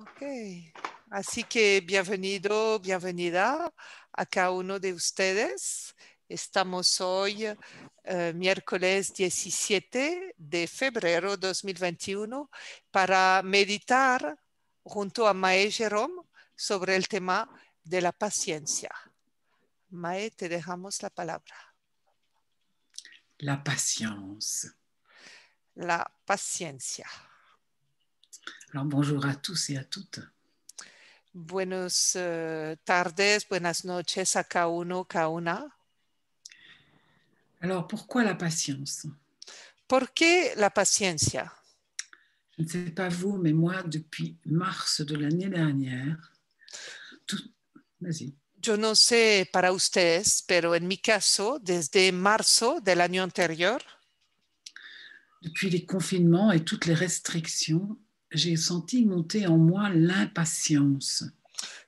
Ok, así que bienvenido, bienvenida a cada uno de ustedes. Estamos hoy miércoles 17 de febrero 2021 para meditar junto a Mae Jerome sobre el tema de la paciencia. Mae, te dejamos la palabra. La patience. La paciencia. Alors bonjour à tous et à toutes. Buenas tardes, buenas noches a cada uno, cada una. Alors pourquoi la patience? ¿Por qué la paciencia? Je ne sais pas vous, mais moi, depuis mars de l'année dernière, vas-y. Yo no sé para ustedes, pero en mi caso, desde marzo del año anterior, Depuis les confinements et toutes les restrictions, j'ai senti monter en moi l'impatience.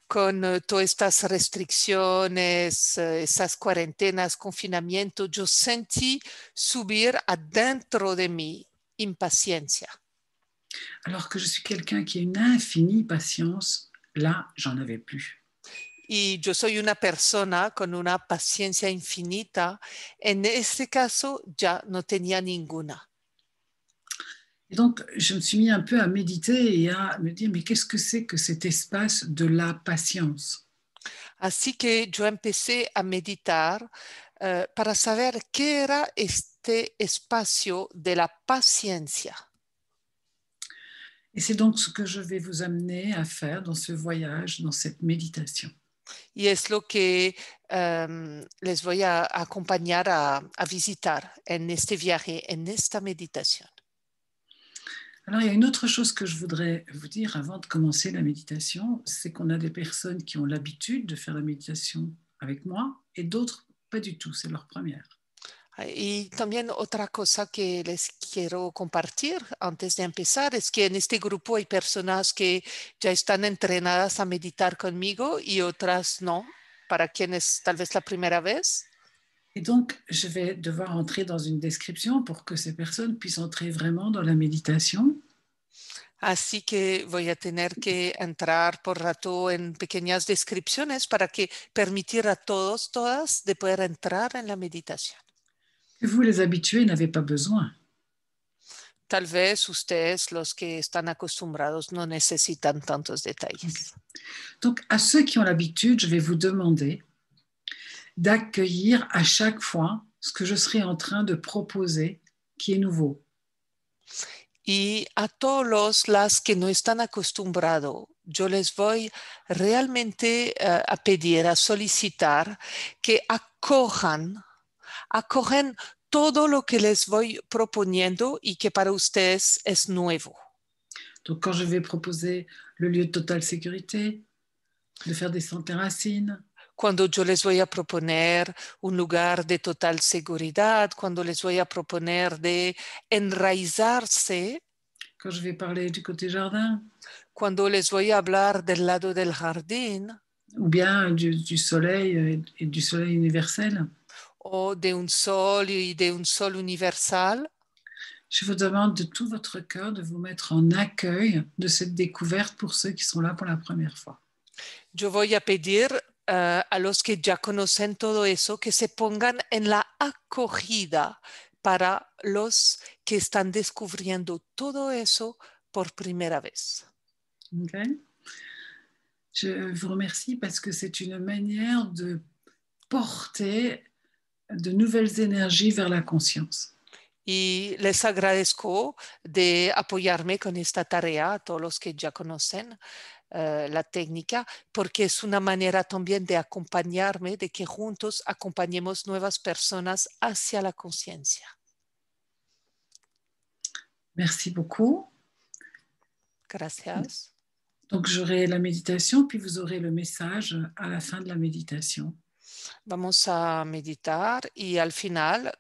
con todas estas restricciones, esas cuarentenas, confinamiento, yo sentí subir adentro de mí impaciencia. Alors que je suis quelqu'un qui a une infinie patience, là, j'en avais plus. Y yo soy una persona con una paciencia infinita. En este caso ya no tenía ninguna. Et donc, je me suis mis un peu à méditer et à me dire, mais qu'est-ce que c'est que cet espace de la patience? Así que yo empecé a meditar para saber qué era este espacio de la paciencia. Et c'est donc ce que je vais vous amener à faire dans ce voyage, dans cette méditation. Y es lo que les voy a acompañar a visitar en este viaje, en esta meditación. Alors, il y a une autre chose que je voudrais vous dire avant de commencer la méditation, c'est qu'on a des personnes qui ont l'habitude de faire la méditation avec moi et d'autres pas du tout, c'est leur première. Y también otra cosa que les quiero compartir antes de empezar es que en este grupo hay personas que ya están entrenadas a meditar conmigo y otras no, para quienes tal vez la primera vez. Et donc, je vais devoir entrer dans une description pour que ces personnes puissent entrer vraiment dans la méditation. Así que voy a tener que entrar por rato en pequeñas descripciones para que permitir a todos, todas, de poder entrar en la meditación. Que vous, les habitués, n'avez pas besoin. Tal vez ustedes, los que están acostumbrados, no necesitan tantos detalles. Okay. Donc, à ceux qui ont l'habitude, je vais vous demander d'accueillir à chaque fois ce que je serai en train de proposer qui est nouveau. Y a todos las que no están acostumbrados, yo les voy realmente a pedir, a solicitar que acojan todo lo que les voy proponiendo y que para ustedes es nuevo. Donc, quand je vais proposer le lieu de totale sécurité, de faire des santé racines, Cuando yo les voy a proponer un lugar de total seguridad, cuando les voy a proponer de enraizarse, quand je vais parler du côté jardin, cuando les voy a hablar del lado del jardín ou bien du soleil et du soleil universel, o de un sol y de un sol universal, je vous demande de tout votre cœur de vous mettre en accueil de cette découverte pour ceux qui sont là pour la première fois. yo voy a pedir a los que ya conocen todo eso que se pongan en la acogida para los que están descubriendo todo eso por primera vez. Okay? Je vous remercie parce que c'est une manière de porter de nouvelles énergies vers la conscience. Y les agradezco de apoyarme con esta tarea a todos los que ya conocen la técnica, porque es una manera también de acompañarme, de que juntos acompañemos nuevas personas hacia la conciencia. Merci beaucoup. Gracias. Donc, j'aurai la méditation, puis vous aurez le message à la fin de la méditation. Vamos a meditar y al final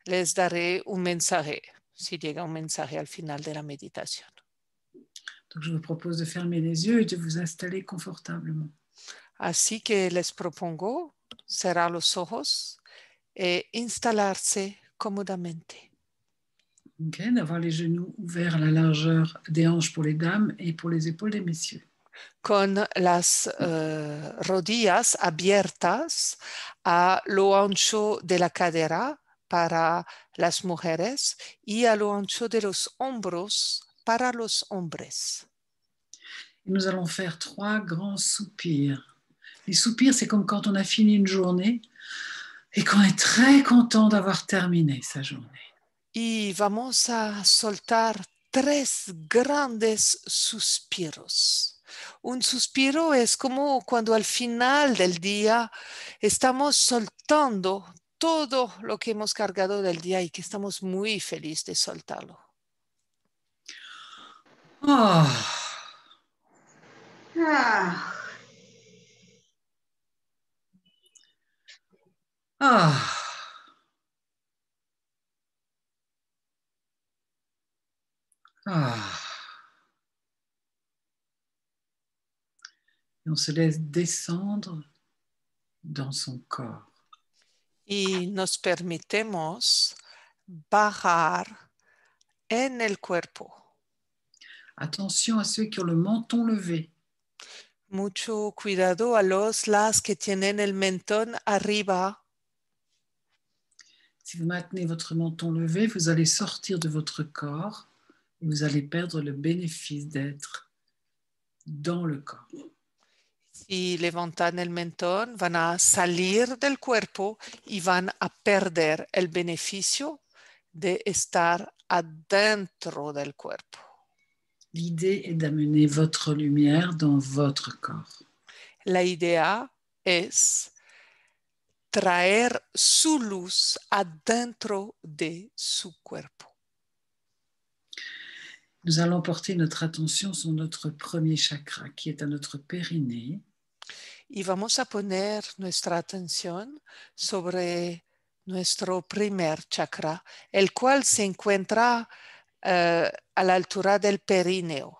les daré un mensaje, si llega un mensaje al final de la meditación. Donc, je vous propose de fermer les yeux et de vous installer confortablement. Así que les propongo cerrar los ojos e instalarse cómodamente. Okay, d'avoir les genoux ouverts à la largeur des hanches pour les dames et pour les épaules des messieurs. Con las rodillas abiertas a lo ancho de la cadera para las mujeres y a lo ancho de los hombros para los hombres. Et nous allons faire 3 grands soupirs. Les soupirs, c'est comme quand on a fini une journée et qu'on est très content d'avoir terminé sa journée. Y vamos a soltar 3 grandes suspiros. Un suspiro es como cuando al final del día estamos soltando todo lo que hemos cargado del día y que estamos muy felices de soltarlo. Oh. Ah. Ah. Et on se laisse descendre dans son corps. Y nos permitimos bajar en el cuerpo. Attention à ceux qui ont le menton levé. Mucho cuidado a las que tienen el mentón arriba. Si vous maintenez votre menton levé, vous allez sortir de votre corps et vous allez perdre le bénéfice d'être dans le corps. Si levantan el mentón, van a salir del cuerpo y van a perder el beneficio de estar adentro del cuerpo. L'idée est d'amener votre lumière dans votre corps. La idea es traer su luz adentro de su cuerpo. Nous allons porter notre attention sur notre premier chakra qui est à notre périnée. Y vamos a poner nuestra atención sobre nuestro primer chakra, el cual se encuentra a la altura del perineo.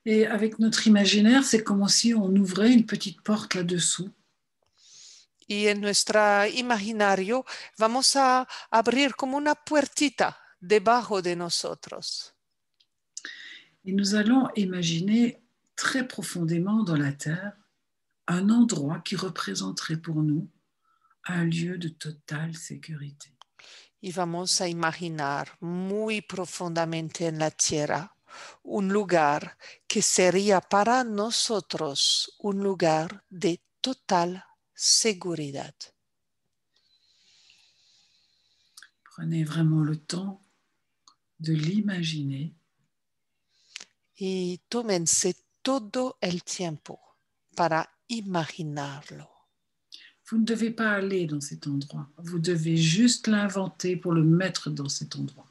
Et avec notre imaginaire, c'est comme si on ouvrait une petite porte là-dessous. Y en nuestro imaginario vamos a abrir como una puertita debajo de nosotros. Et nous allons imaginer très profondément dans la terre un endroit qui représenterait pour nous un lieu de totale sécurité. Y vamos a imaginar muy profundamente en la tierra un lugar que sería para nosotros un lugar de total seguridad. Prenez vraiment le temps de l'imaginer. Y tómense todo el tiempo para imaginarlo. Vous ne devez pas aller dans cet endroit. Vous devez juste l'inventer pour le mettre dans cet endroit.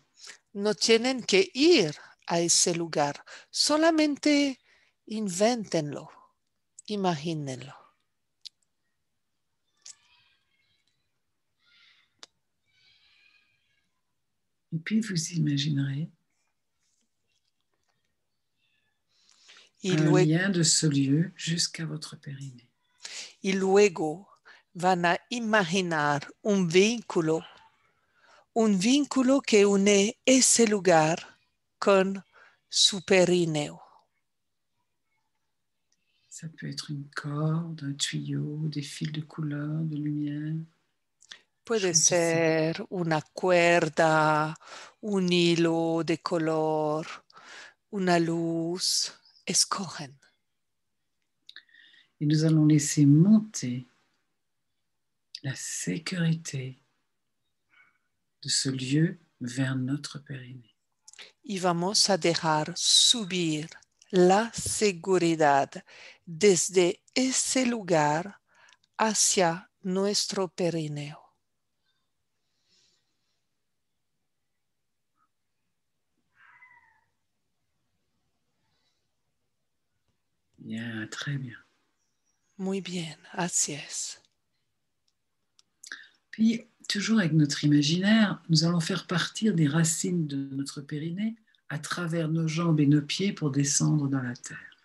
No tienen que ir a ese lugar, solamente invéntenlo, imagínenlo. Et puis vous imaginerez Y un luego, lien de ce lieu jusqu'à votre périnée. y luego van a imaginar un vínculo que une ese lugar con su perineo. Ça peut être une corde, un tuyau, des fils de couleur, de lumière. Puede ser una cuerda, un hilo de color, una luz. Escogen. Et nous allons laisser monter la sécurité de ce lieu vers notre périnée. Y vamos a dejar subir la seguridad desde ese lugar hacia nuestro perineo. Bien, très bien. Muy bien, así es. Puis, toujours avec notre imaginaire, nous allons faire partir des racines de notre périnée à travers nos jambes et nos pieds pour descendre dans la terre.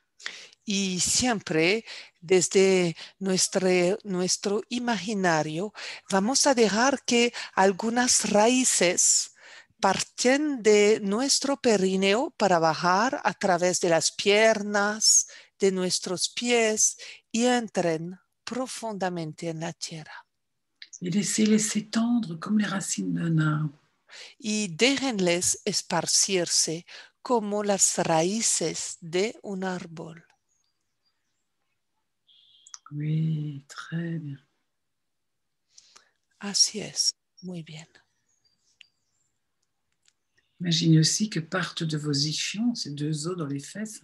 Y siempre desde nuestro imaginario vamos a dejar que algunas raíces parten de nuestro perineo para bajar a través de las piernas, de nuestros pies y entren profundamente en la tierra. Et laissez-les s'étendre comme les racines d'un arbre. Y déjenles esparcirse como las raíces de un árbol. Oui, très bien. Así es, muy bien. Imaginez aussi que partent de vos ischions, ces deux os dans les fesses,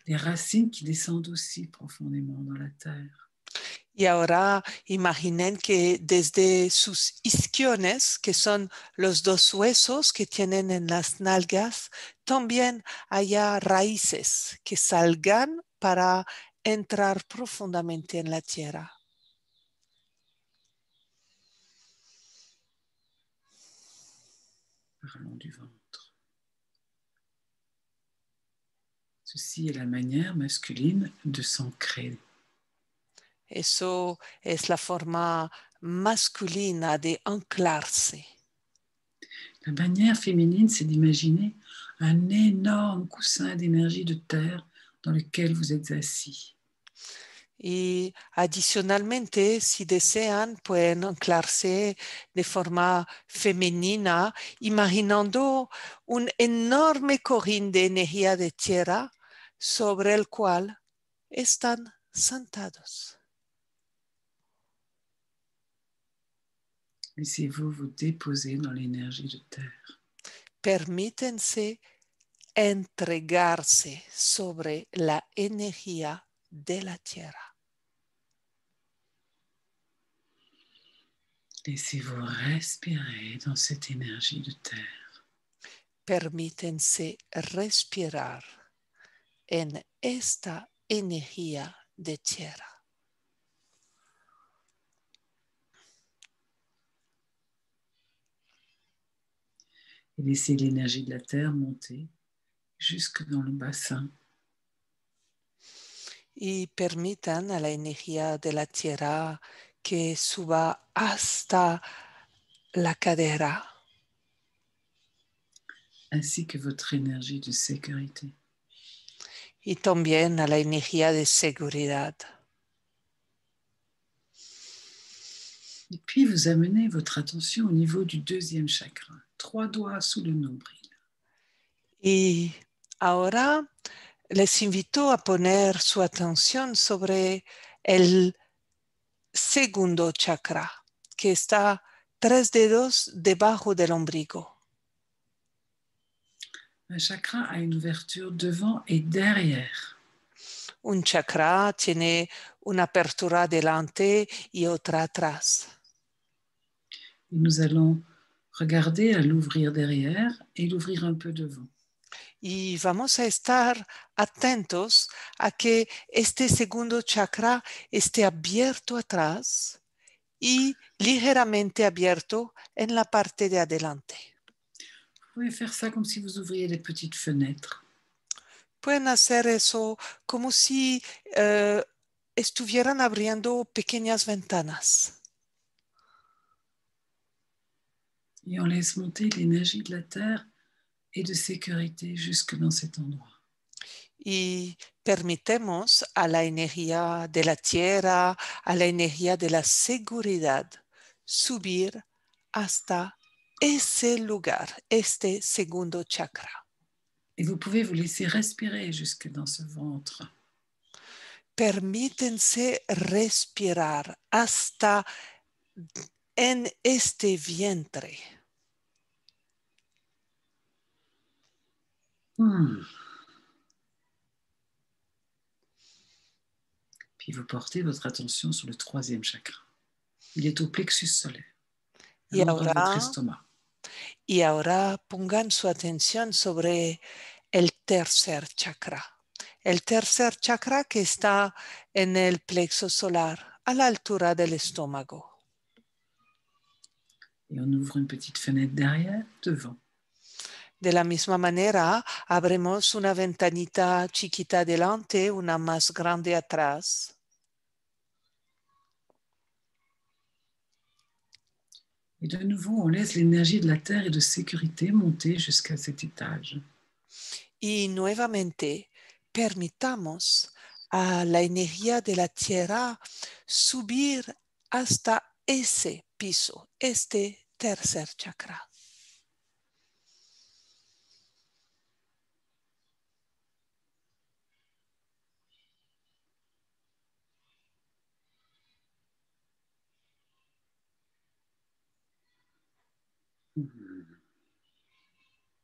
des racines qui descendent aussi profondément dans la terre. Y ahora imaginen que desde sus isquiones, que son los dos huesos que tienen en las nalgas, también haya raíces que salgan para entrar profundamente en la tierra. Parlons du ventre. Ceci est la manière masculine de s'ancrer. Eso es la forma masculina de anclarse. La manière féminine, c'est d'imaginer un énorme coussin d'énergie de terre dans lequel vous êtes assis. Y adicionalmente, si desean, pueden anclarse de forma femenina, imaginando un enorme cojín de energía de tierra sobre el cual están sentados. Laissez-vous vous déposer dans l'énergie de terre. Permítense entregarse sobre la energía de la tierra. Laissez-vous respirer dans cette énergie de terre. Permítense respirar en esta energía de tierra. Et laissez l'énergie de la terre monter jusque dans le bassin. Y permitan a la energía de la tierra que suba hasta la cadera, ainsi que votre énergie de sécurité. y también a la energía de seguridad. Et puis vous amenez votre attention au niveau du deuxième chakra, 3 doigts sous le nombril. Y ahora les invito a poner su atención sobre el segundo chakra, que está 3 dedos debajo del ombligo. Un chakra a une ouverture devant et derrière. Un chakra tiene una apertura delante y otra atrás. Et nous allons regarder à l'ouvrir derrière et l'ouvrir un peu devant. Y vamos a estar atentos a que este segundo chakra esté abierto atrás y ligeramente abierto en la parte de adelante. Vous pouvez faire ça comme si vous ouvriez des petites fenêtres. Pueden hacer eso como si estuvieran abriendo pequeñas ventanas. Et on laisse monter l'énergie de la terre et de sécurité jusque dans cet endroit. Y permitemos a la energía de la tierra, a la energía de la seguridad, subir hasta ese lugar, este segundo chakra. Et vous pouvez vous laisser respirer jusque dans ce ventre. Permítense respirar hasta en este vientre. Puis vous portez votre attention sur le troisième chakra. Il est au plexus solaire, à Y l'endroit de votre ahora, estomac. y ahora pongan su atención sobre el tercer chakra. El tercer chakra que está en el plexo solar, a la altura del estómago. Et on ouvre une petite fenêtre derrière, devant. De la misma manera, abrimos una ventanita chiquita delante, una más grande atrás. Et de nouveau, on laisse l'énergie de la terre et de sécurité monter jusqu'à cet étage. Y nuevamente permitamos a la energía de la tierra subir hasta ese piso, este tercer chakra.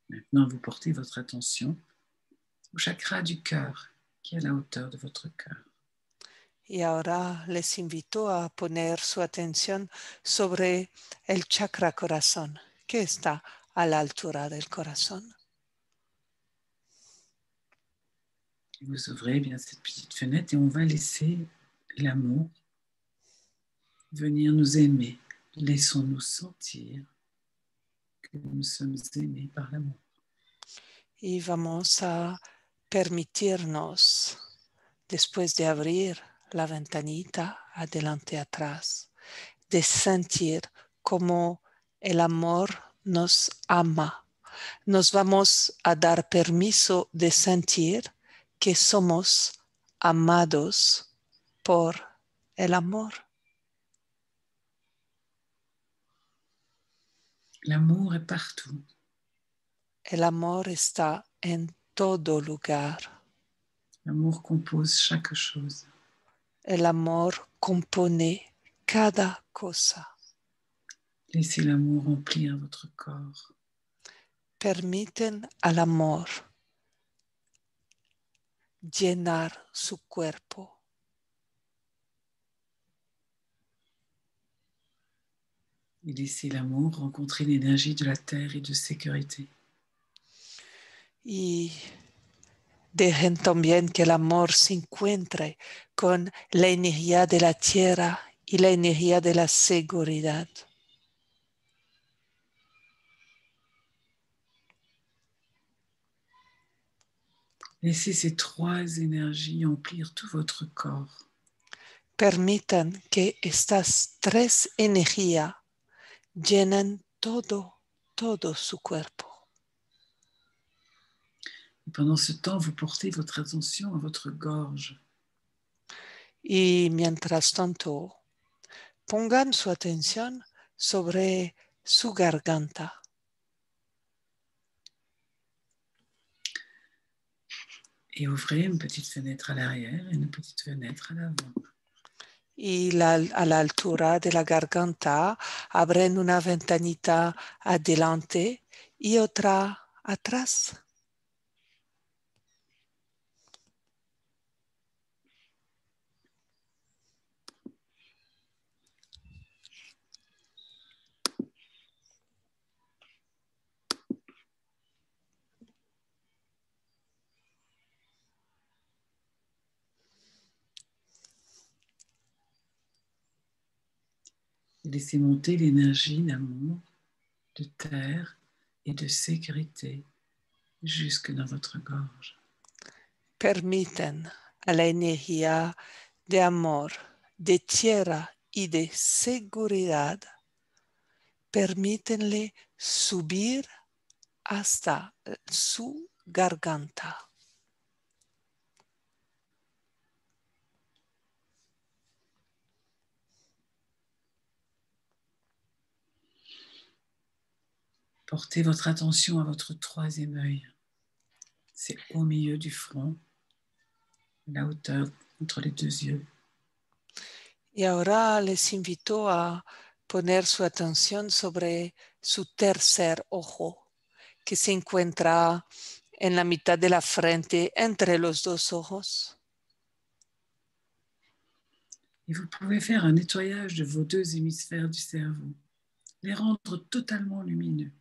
Maintenant, vous portez votre attention au chakra du cœur, qui est à la hauteur de votre cœur. Y ahora les invito a poner su atención sobre el chakra corazón, que está a la altura del corazón. Vous ouvrez bien cette petite fenêtre et on va laisser l'amour venir nous aimer. Laissons-nous sentir que nous sommes aimés par l'amour. Y vamos a permitirnos, después de abrir la ventanita adelante atrás, de sentir como el amor nos ama. Nos vamos a dar permiso de sentir que somos amados por el amor. L'amour est partout. El amor está en todo lugar. L'amour compose chaque chose. El amor compone cada cosa. Laissez l'amour remplir votre corps. Permiten al amor llenar su cuerpo. Et laissez l'amour rencontrer l'énergie de la terre et de sécurité. Y dejen también que el amor se encuentre con la energía de la tierra y la energía de la seguridad. Laissez ces trois énergies emplir tout votre corps. Permitan que estas tres energías llenen todo su cuerpo. Et pendant ce temps, vous portez votre attention à votre gorge. Y mientras tanto, pongan su atención sobre su garganta. Et ouvrez une petite fenêtre à l'arrière et une petite fenêtre à l'avant. Y a la altura de la garganta abren una ventanita adelante y otra atrás. Et laissez monter l'énergie d'amour, de terre et de sécurité jusque dans votre gorge. Permiten a la energía de amor, de tierra y de seguridad, permítenle subir hasta su garganta. Portez votre attention à votre troisième œil. C'est au milieu du front, la hauteur entre les deux yeux. Y ahora les invito a poner su atención sobre su tercer ojo, que se encuentra en la mitad de la frente entre los dos ojos. Et vous pouvez faire un nettoyage de vos deux hémisphères du cerveau, les rendre totalement lumineux.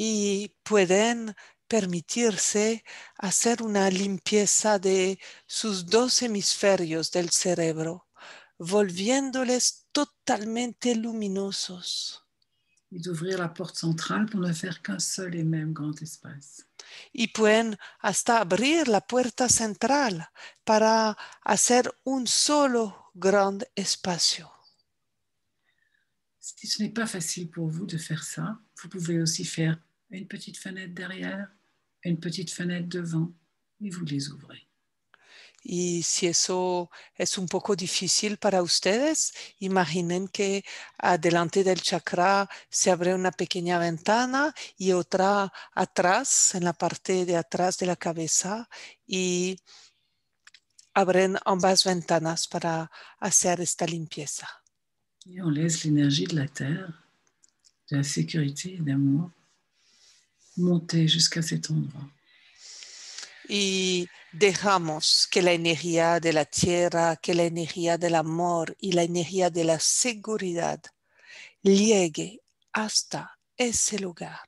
Y pueden permitirse hacer una limpieza de sus dos hemisferios del cerebro, volviéndoles totalmente luminosos. Et d'ouvrir la porte centrale pour ne faire qu'un seul et même grand espace. Y pueden hasta abrir la puerta central para hacer un solo gran espacio. Si ce n'est pas facile pour vous de faire ça, vous pouvez aussi faire une petite fenêtre derrière, une petite fenêtre devant, et vous les ouvrez. Y si eso es un poco difícil para ustedes, imaginen que adelante del chakra se abre una pequeña ventana y otra atrás, en la parte de atrás de la cabeza, y abren ambas ventanas para hacer esta limpieza. Et on laisse l'énergie de la terre, de la sécurité et d'amour monter jusqu'à cet endroit. Y dejamos que la energía de la tierra, que la energía del amor y la energía de la seguridad llegue hasta ese lugar.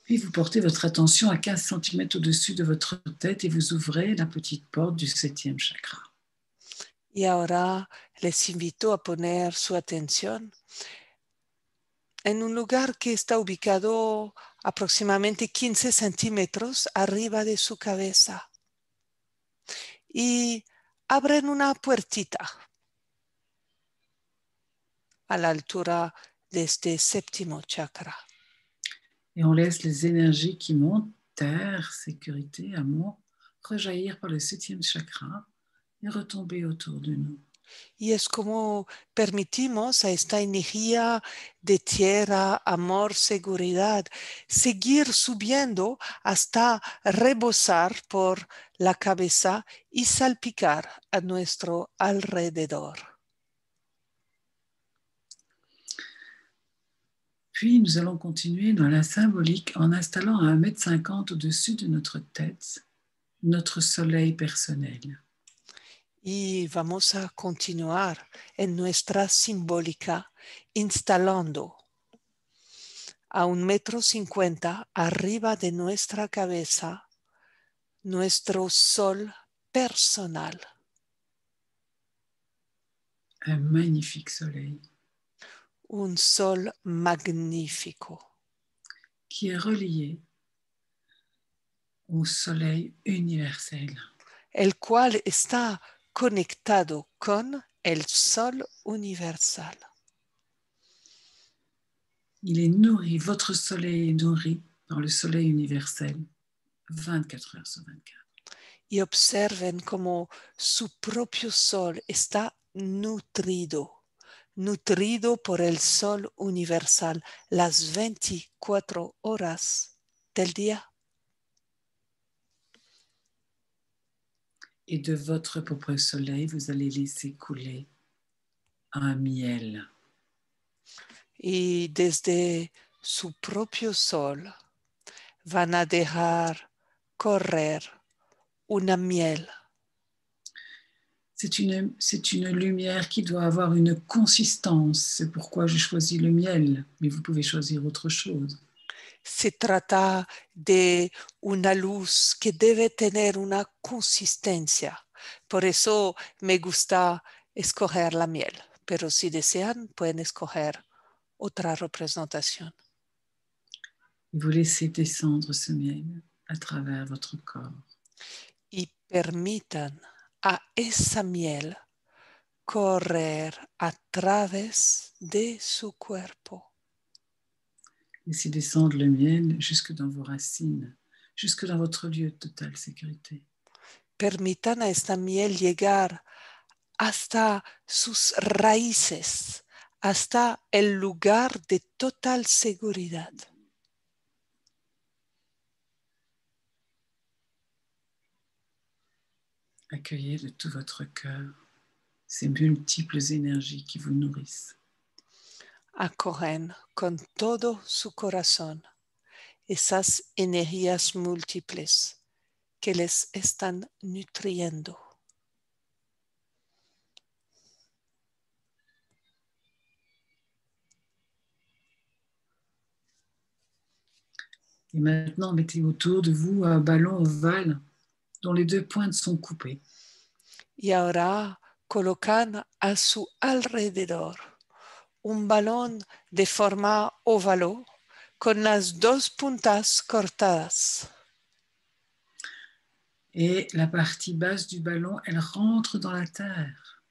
Puis vous portez votre attention à 15 cm au-dessus de votre tête et vous ouvrez la petite porte du 7e chakra. Y ahora les invito a poner su atención en un lugar que está ubicado aproximadamente 15 centímetros arriba de su cabeza. Y abren una puertita a la altura de este séptimo chakra. Et on laisse les énergies qui montent, terre, sécurité, amour, rejaillir par le 7e chakra et retomber autour de nous. Y es como permitimos a esta energía de tierra, amor, seguridad, seguir subiendo hasta rebosar por la cabeza y salpicar a nuestro alrededor. Puis nous allons continuer dans la symbolique en installant à 1,50 m au-dessus de notre tête notre soleil personnel. Y vamos a continuar en nuestra simbólica instalando a 1,50 m arriba de nuestra cabeza nuestro sol personal. Un magnifique soleil Un sol magnífico qui est relié au soleil universel. el cual está conectado con el sol universal. Il est nourri, votre soleil est nourri par le soleil universel 24 heures sur 24. Y observen cómo su propio sol está nutrido por el sol universal las 24 horas del día. Et de votre propre soleil, vous allez laisser couler un miel. Y desde su propio sol van a dejar correr una miel. C'est une lumière qui doit avoir une consistance. C'est pourquoi j'ai choisi le miel, mais vous pouvez choisir autre chose. Se trata de una luz que debe tener una consistencia. Por eso me gusta escoger la miel, pero si desean pueden escoger otra representación. Vous laissez descendre ce miel à travers votre corps. Y permitan a esa miel correr a través de su cuerpo. Laissez descendre le miel jusque dans vos racines, jusque dans votre lieu de totale sécurité. Permitan a esta miel llegar hasta sus raíces, hasta el lugar de total seguridad. Accueillez de tout votre cœur ces multiples énergies qui vous nourrissent. Acogen con todo su corazón esas energías múltiples que les están nutriendo. Et maintenant, mettez autour de vous un ballon ovale dont les deux pointes sont coupées. Y ahora colocan a su alrededor un balón de forma óvalo con las dos puntas cortadas. Et la partie basse du ballon, elle rentre dans la terre.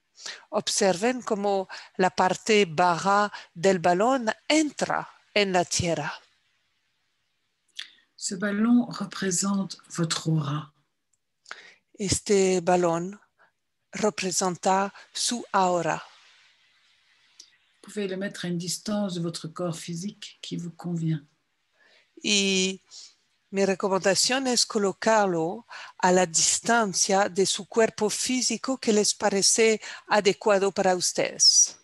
Observen cómo la parte baja del balón entra en la tierra. Ce ballon représente votre aura. Este balón representa su aura. Vous pouvez le mettre à une distance de votre corps physique qui vous convient. Y mi recomendación es colocarlo a la distancia de su cuerpo físico que les parece adecuado para ustedes.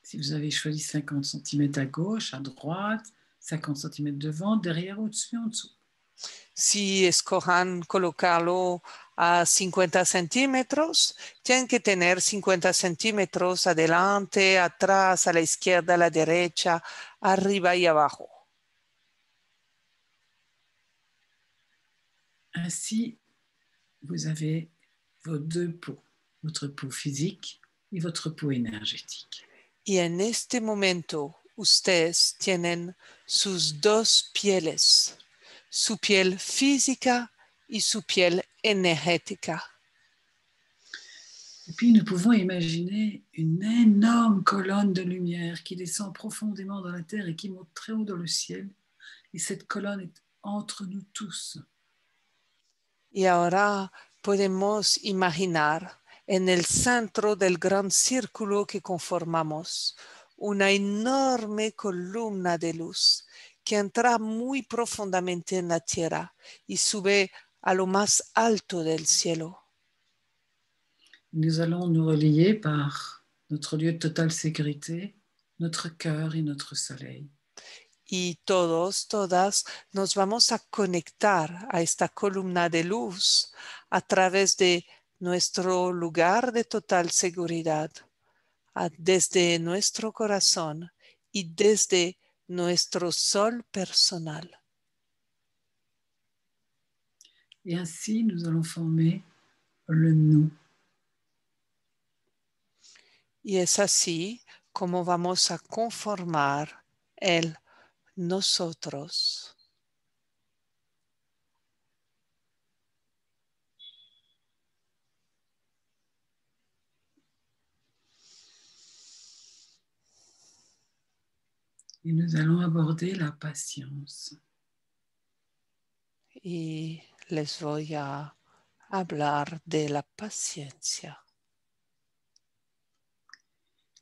Si vous avez choisi 50 cm à gauche, à droite, 50 cm devant, derrière, au-dessus, en dessous. Si escojan colocarlo a 50 centímetros, tienen que tener 50 centímetros adelante, atrás, a la izquierda, a la derecha, arriba y abajo. Ainsi, vous avez vos deux peaux, votre peau physique et votre peau énergétique. Y en este momento, ustedes tienen sus dos pieles, su piel física y su piel energética. Et puis, nous pouvons imaginer une énorme colonne de lumière qui descend profondément dans la terre et qui monte très haut dans le ciel. Et cette colonne est entre nous tous. Y ahora podemos imaginar en el centro del gran círculo que conformamos una enorme columna de luz que entra muy profundamente en la tierra y sube a lo más alto del cielo. Nous allons nous relier par notre lieu de totale sécurité, notre cœur et notre soleil. Y todos, todas nos vamos a conectar a esta columna de luz a través de nuestro lugar de total seguridad, desde nuestro corazón y desde nuestro sol personal. Et ainsi, nous allons former le nous. Y es así como vamos a conformar el nosotros. Et nous allons aborder la patience. Y les voy a hablar de la paciencia.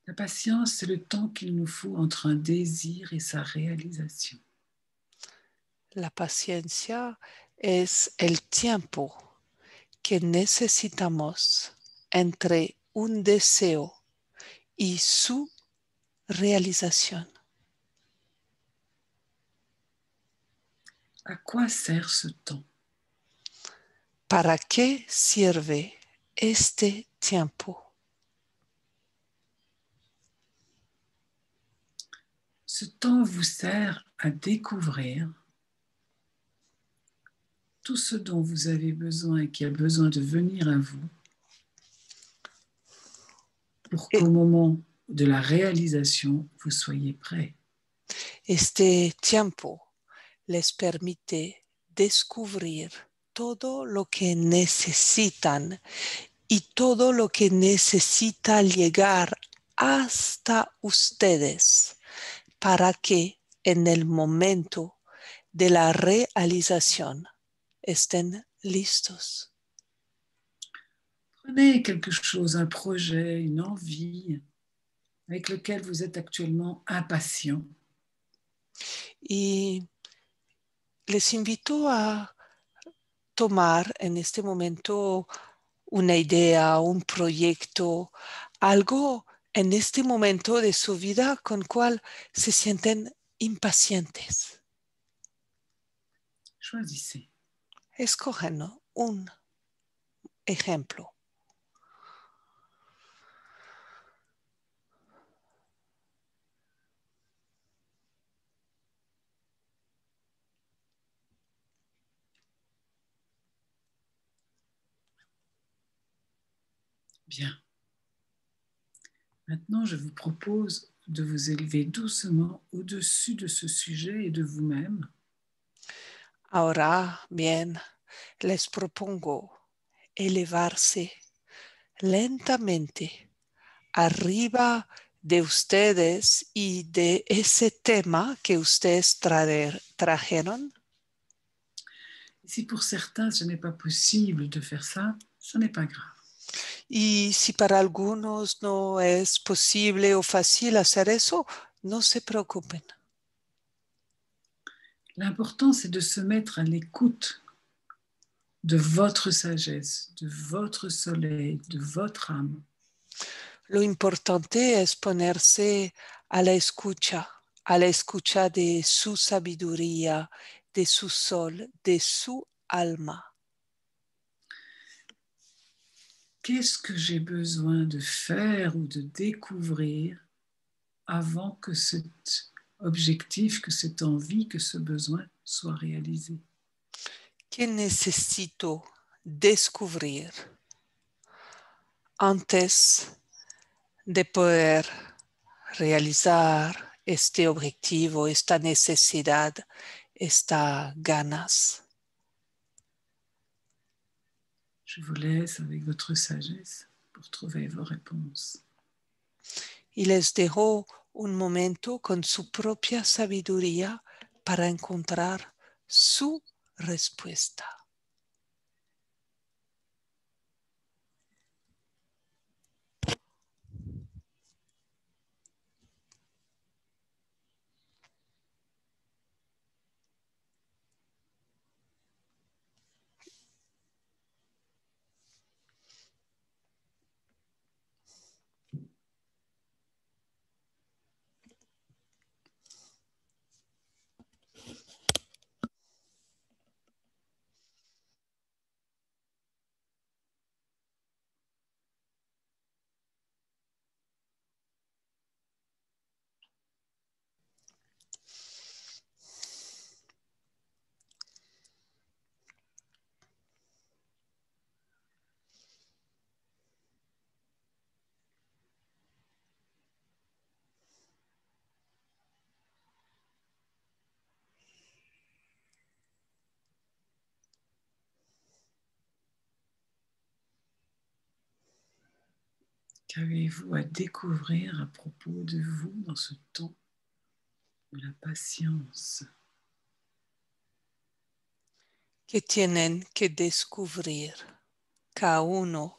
La patience, c'est le temps qu'il nous faut entre un désir et sa réalisation. La paciencia es el tiempo que necesitamos entre un deseo y su realización. À quoi sert ce temps? ¿Para qué sirve este tiempo? Ce temps vous sert à découvrir tout ce dont vous avez besoin et qui a besoin de venir à vous pour qu'au moment de la réalisation, vous soyez prêts. Este tiempo les permite descubrir todo lo que necesitan y todo lo que necesita llegar hasta ustedes para que en el momento de la realización estén listos. Prenez quelque chose, un projet, une envie avec lequel vous êtes actuellement impatient. Y les invito a tomar en este momento una idea, un proyecto, algo en este momento de su vida con cual se sienten impacientes. Choisissez. Escogen, ¿no?, un ejemplo. Bien. Maintenant, je vous propose de vous élever doucement au-dessus de ce sujet et de vous-même. Ahora bien, les propongo elevarse lentamente arriba de ustedes y de ese tema que ustedes trajeron. Si pour certains ce n'est pas possible de faire ça, ce n'est pas grave. Y si para algunos no es posible o fácil hacer eso, no se preocupen. L'important, c'est de se mettre à l'écoute de votre sagesse, de votre soleil, de votre âme. Lo importante es ponerse a la escucha de su sabiduría, de su sol, de su alma. Qu'est-ce que j'ai besoin de faire ou de découvrir avant que cet objectif, que cette envie, que ce besoin soit réalisé? ¿Qué necesito descubrir antes de poder realizar este objetivo, esta necesidad, estas ganas? Je vous laisse avec votre sagesse pour trouver vos réponses. Y les dejo un momento con su propia sabiduría para encontrar su respuesta. Qu'avez-vous à découvrir à propos de vous dans ce temps de la patience? Que tienen que descubrir cada uno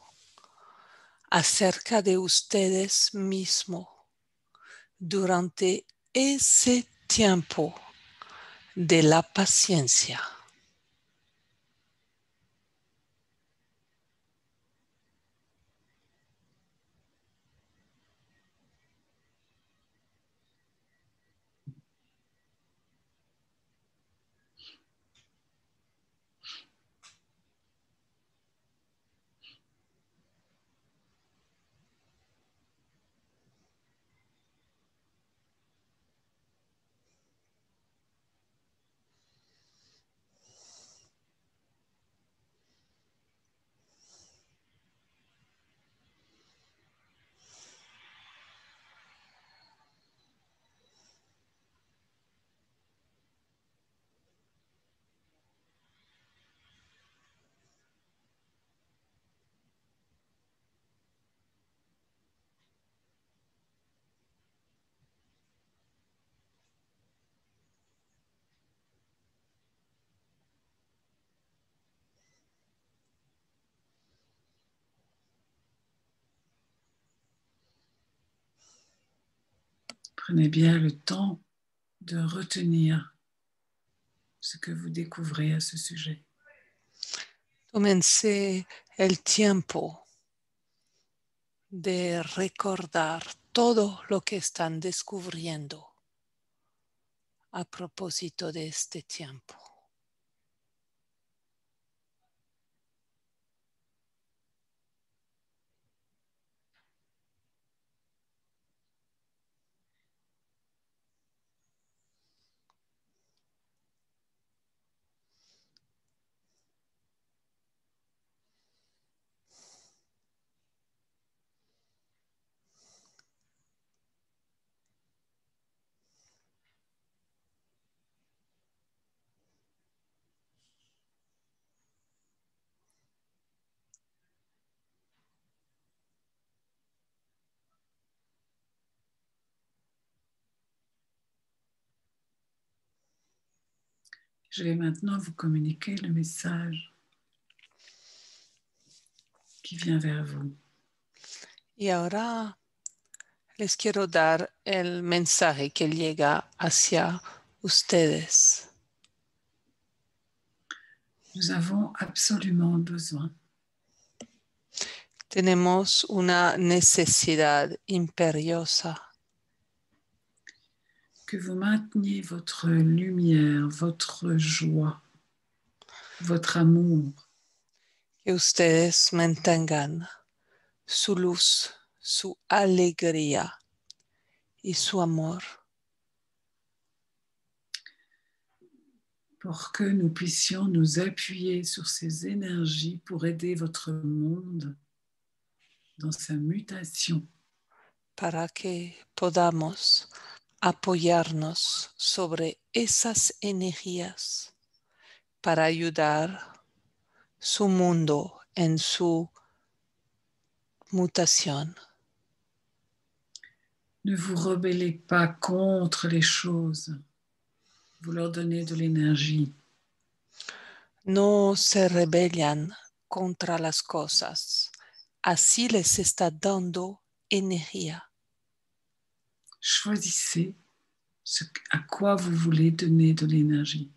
acerca de ustedes mismos durante ese tiempo de la paciencia. Prenez bien le temps de retenir ce que vous découvrez à ce sujet. Tómense el tiempo de recordar todo lo que están descubriendo a propósito de este tiempo. Je vais maintenant vous communiquer le message qui vient vers vous. Y ahora les quiero dar el mensaje que llega hacia ustedes. Nous avons absolument besoin Tenemos una necesidad imperiosa que vous mainteniez votre lumière, votre joie, votre amour que ustedes mantengan su luz, su alegría y su amor pour que nous puissions nous appuyer sur ces énergies pour aider votre monde dans sa mutation. para que podamos apoyarnos sobre esas energías para ayudar su mundo en su mutación. Ne vous rebellez pas contre les choses. Vous leur donnez de l'énergie. No se rebellan contra las cosas. Así les está dando energía. Choisissez à quoi vous voulez donner de l'énergie.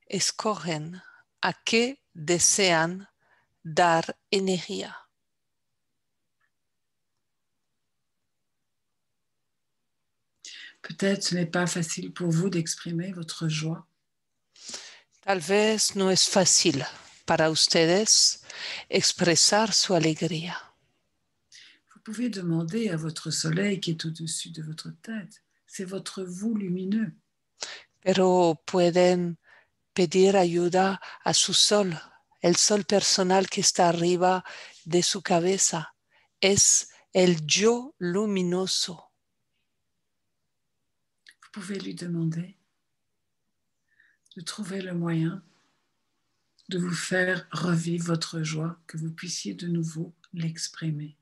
Escogen a qué desean dar energía. Peut-être ce n'est pas facile pour vous d'exprimer votre joie. Tal vez no es fácil para ustedes expresar su alegría. Vous pouvez demander à votre soleil qui est au-dessus de votre tête. C'est votre vous lumineux. Pero pueden pedir ayuda a su sol, el sol personal que está arriba de su cabeza. Es el yo luminoso. Vous pouvez lui demander de trouver le moyen de vous faire revivre votre joie, que vous puissiez de nouveau l'exprimer.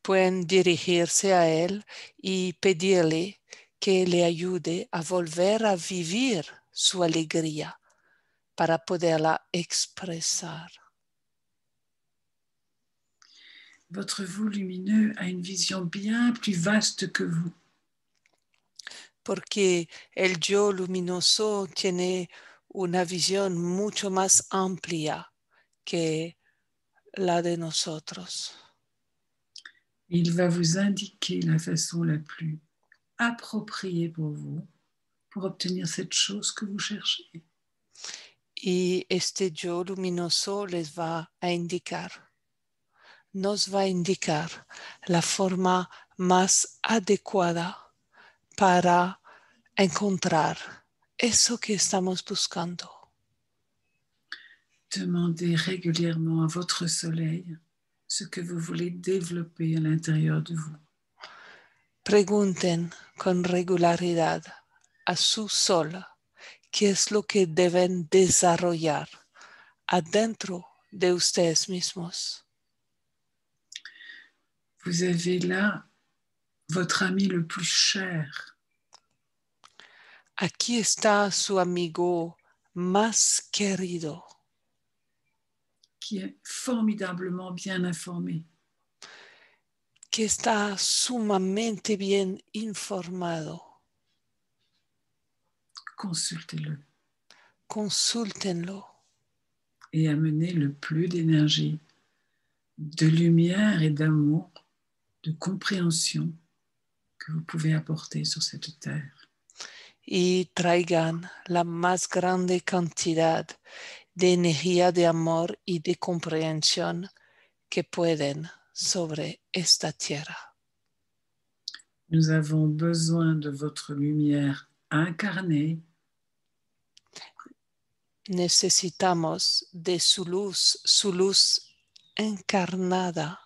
Pueden dirigirse a él y pedirle que le ayude a volver a vivir su alegría para poderla expresar. Votre vous lumineux a une vision bien plus vaste que vous. Porque el yo luminoso tiene una visión mucho más amplia que la de nosotros. Il va vous indiquer la façon la plus appropriée pour vous pour obtenir cette chose que vous cherchez. Y este yo luminoso nos va a indicar la forma más adecuada para encontrar eso que estamos buscando. Demandez régulièrement à votre soleil ce que vous voulez développer à l'intérieur de vous. Pregunten con regularidad a su sol qué es lo que deben desarrollar adentro de ustedes mismos. Vous avez là votre ami le plus cher. Aquí está su amigo más querido, qui est formidablement bien informé. que está sumamente bien informado. Consultez-le Consúltenlo et amenez le plus d'énergie, de lumière et d'amour, de compréhension que vous pouvez apporter sur cette terre. y traigan la más grande cantidad de energía de amor y de comprensión que pueden sobre esta tierra. Nous avons besoin de votre lumière incarnée Necesitamos de su luz encarnada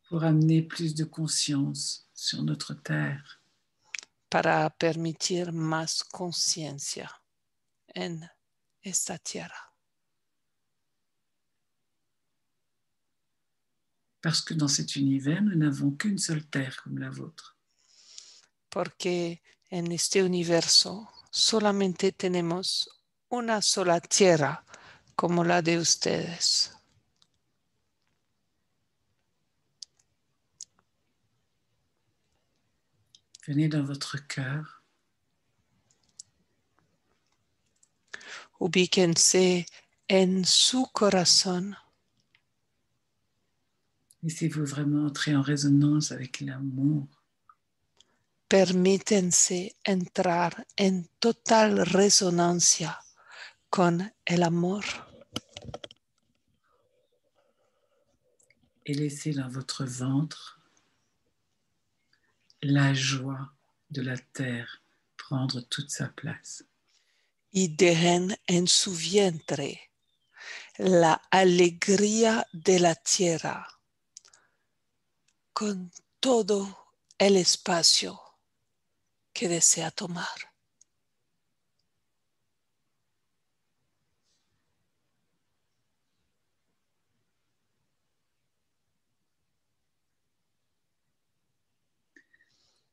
pour amener plus de conscience sur notre terre. para permitir más conciencia en esta tierra. Parce que dans cet univers, nous n'avons qu'une seule terre comme la vôtre. Porque en este universo solamente tenemos una sola tierra como la de ustedes. Venez dans votre cœur. Ubíquense en su corazón. Laissez-vous vraiment entrer en résonance avec l'amour. Permítense entrar en total resonancia con el amor. Et laissez dans votre ventre la joie de la terre prendre toute sa place. Y dejen en su vientre la alegría de la tierra con todo el espacio que desea tomar.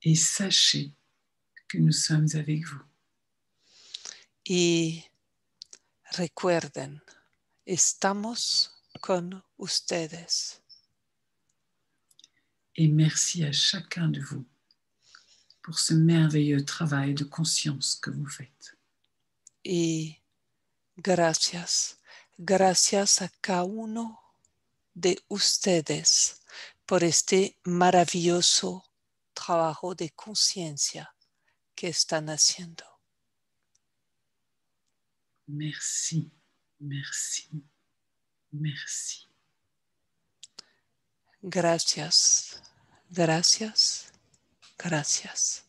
Et sachez que nous sommes avec vous. Y recuerden, estamos con ustedes. Et merci à chacun de vous pour ce merveilleux travail de conscience que vous faites. Y gracias a cada uno de ustedes por este maravilloso trabajo de conciencia que están haciendo. Merci, merci, merci. Gracias, gracias, gracias.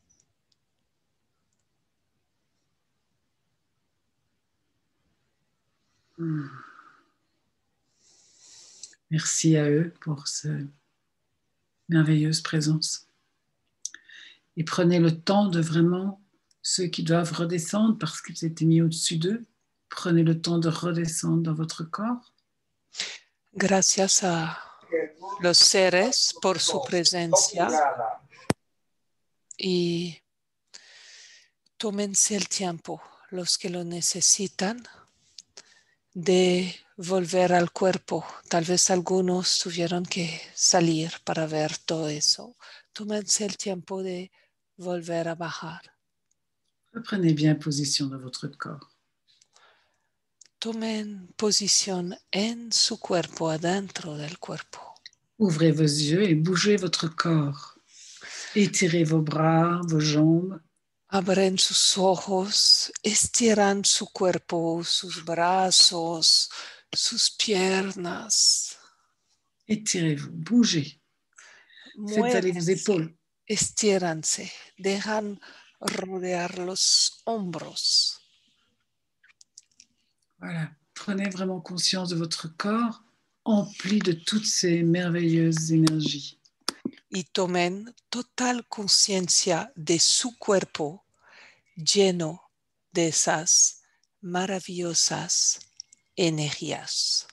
Merci à eux pour cette merveilleuse présence. Et prenez le temps de vraiment, ceux qui doivent redescendre parce qu'ils étaient mis au-dessus d'eux, prenez le temps de redescendre dans votre corps. Gracias a los seres por su presencia y tómense el tiempo, los que lo necesitan, de volver al cuerpo. Tal vez algunos tuvieron que salir para ver todo eso. Tómense el tiempo de volver a bajar. Reprenez bien position dans votre corps. Tomen posición en su cuerpo, adentro del cuerpo. Ouvrez vos yeux et bougez votre corps. Étirez vos bras, vos jambes. Abren sus ojos, estiran su cuerpo, sus brazos, sus piernas. Étirez-vous, bougez. Faites aller vos épaules. Estíranse, dejan rodear los hombros. Voilà, prenez vraiment conscience de votre corps empli de toutes ces merveilleuses énergies. Y tomen total conciencia de su cuerpo lleno de esas maravillosas energías.